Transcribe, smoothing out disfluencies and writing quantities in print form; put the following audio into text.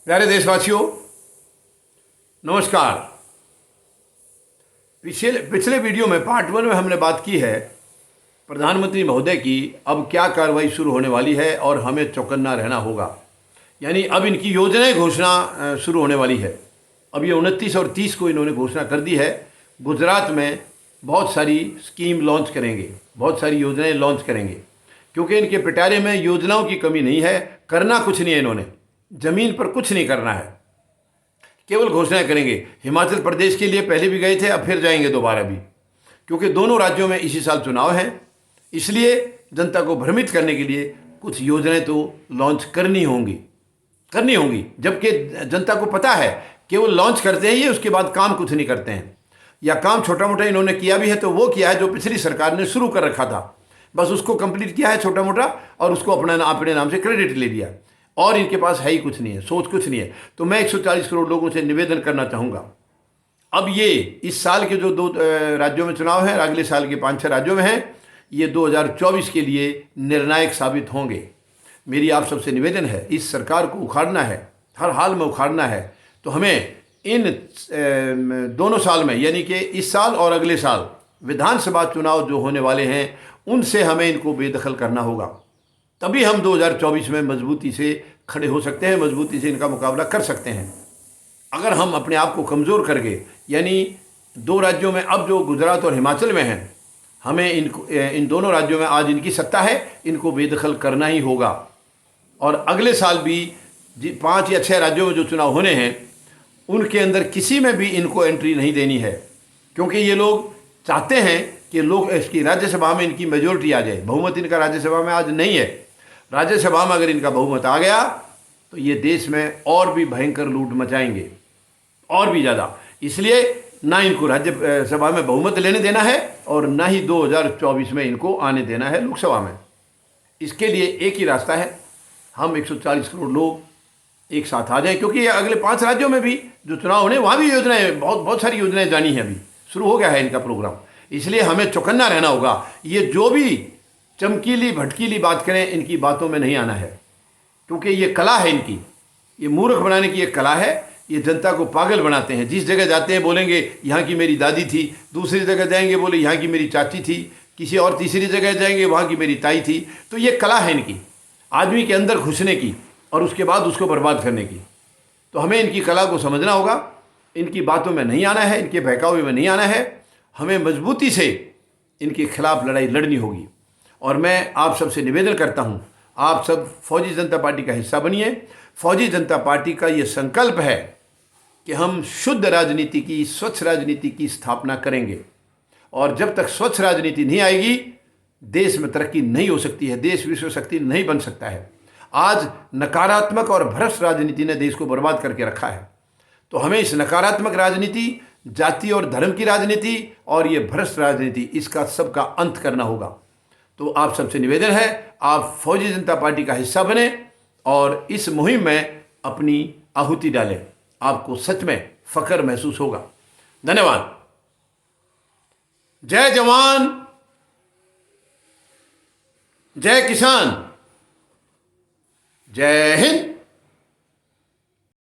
प्यारे देशवासियों, नमस्कार। पिछले वीडियो में पार्ट 1 में हमने बात की है प्रधानमंत्री महोदय की अब क्या कार्रवाई शुरू होने वाली है और हमें चौकन्ना रहना होगा। यानी अब इनकी योजनाएं घोषणा शुरू होने वाली है। अब ये 29 और 30 को इन्होंने घोषणा कर दी है। गुजरात में बहुत सारी स्कीम लॉन्च करेंगे, बहुत सारी योजनाएं लॉन्च करेंगे, क्योंकि इनके पिटारे में योजनाओं की कमी नहीं है। करना कुछ नहीं है, इन्होंने ज़मीन पर कुछ नहीं करना है, केवल घोषणाएं करेंगे। हिमाचल प्रदेश के लिए पहले भी गए थे, अब फिर जाएंगे दोबारा भी, क्योंकि दोनों राज्यों में इसी साल चुनाव हैं। इसलिए जनता को भ्रमित करने के लिए कुछ योजनाएं तो लॉन्च करनी होंगी, जबकि जनता को पता है केवल लॉन्च करते हैं ये, उसके बाद काम कुछ नहीं करते हैं। या काम छोटा मोटा इन्होंने किया भी है तो वो किया है जो पिछली सरकार ने शुरू कर रखा था, बस उसको कंप्लीट किया है छोटा मोटा, और उसको अपने नाम से क्रेडिट ले लिया। और इनके पास है ही कुछ नहीं है, सोच कुछ नहीं है। तो मैं 140 करोड़ लोगों से निवेदन करना चाहूँगा, अब ये इस साल के जो दो राज्यों में चुनाव है, अगले साल के 5-6 राज्यों में हैं, ये 2024 के लिए निर्णायक साबित होंगे। मेरी आप सबसे निवेदन है, इस सरकार को उखाड़ना है, हर हाल में उखाड़ना है। तो हमें इन दोनों साल में, यानी कि इस साल और अगले साल विधानसभा चुनाव जो होने वाले हैं, उनसे हमें इनको बेदखल करना होगा। तभी हम 2024 में मजबूती से खड़े हो सकते हैं, मजबूती से इनका मुकाबला कर सकते हैं। अगर हम अपने आप को कमज़ोर करके, यानी दो राज्यों में अब जो गुजरात और हिमाचल में हैं, हमें इन दोनों राज्यों में आज इनकी सत्ता है, इनको बेदखल करना ही होगा। और अगले साल भी 5 या 6 राज्यों में जो चुनाव होने हैं, उनके अंदर किसी में भी इनको एंट्री नहीं देनी है, क्योंकि ये लोग चाहते हैं कि लोग इसकी राज्यसभा में इनकी मेजोरिटी आ जाए। बहुमत इनका राज्यसभा में आज नहीं है। राज्यसभा में अगर इनका बहुमत आ गया तो ये देश में और भी भयंकर लूट मचाएंगे, और भी ज़्यादा। इसलिए ना इनको राज्यसभा में बहुमत लेने देना है और ना ही 2024 में इनको आने देना है लोकसभा में। इसके लिए एक ही रास्ता है, हम 140 करोड़ लोग एक साथ आ जाएं, क्योंकि ये अगले 5 राज्यों में भी जो चुनाव होने, वहाँ भी योजनाएं, बहुत सारी योजनाएं जानी हैं, अभी शुरू हो गया है इनका प्रोग्राम। इसलिए हमें चौकन्ना रहना होगा। ये जो भी चमकीली भटकीली बात करें, इनकी बातों में नहीं आना है, क्योंकि ये कला है इनकी, ये मूर्ख बनाने की एक कला है। ये जनता को पागल बनाते हैं। जिस जगह जाते हैं बोलेंगे यहाँ की मेरी दादी थी, दूसरी जगह जाएंगे बोले यहाँ की मेरी चाची थी, किसी और तीसरी जगह जाएंगे वहाँ की मेरी ताई थी। तो ये कला है इनकी, आदमी के अंदर घुसने की और उसके बाद उसको बर्बाद करने की। तो हमें इनकी कला को समझना होगा, इनकी बातों में नहीं आना है, इनके बहकावे में नहीं आना है। हमें मजबूती से इनके खिलाफ लड़ाई लड़नी होगी। और मैं आप सबसे निवेदन करता हूं, आप सब फौजी जनता पार्टी का हिस्सा बनिए। फौजी जनता पार्टी का ये संकल्प है कि हम शुद्ध राजनीति की, स्वच्छ राजनीति की स्थापना करेंगे। और जब तक स्वच्छ राजनीति नहीं आएगी, देश में तरक्की नहीं हो सकती है, देश विश्व शक्ति नहीं बन सकता है। आज नकारात्मक और भ्रष्ट राजनीति ने देश को बर्बाद करके रखा है। तो हमें इस नकारात्मक राजनीति, जाति और धर्म की राजनीति और ये भ्रष्ट राजनीति, इसका सबका अंत करना होगा। तो आप सबसे निवेदन है, आप फौजी जनता पार्टी का हिस्सा बने और इस मुहिम में अपनी आहुति डालें। आपको सच में फख्र महसूस होगा। धन्यवाद। जय जवान, जय किसान, जय हिंद।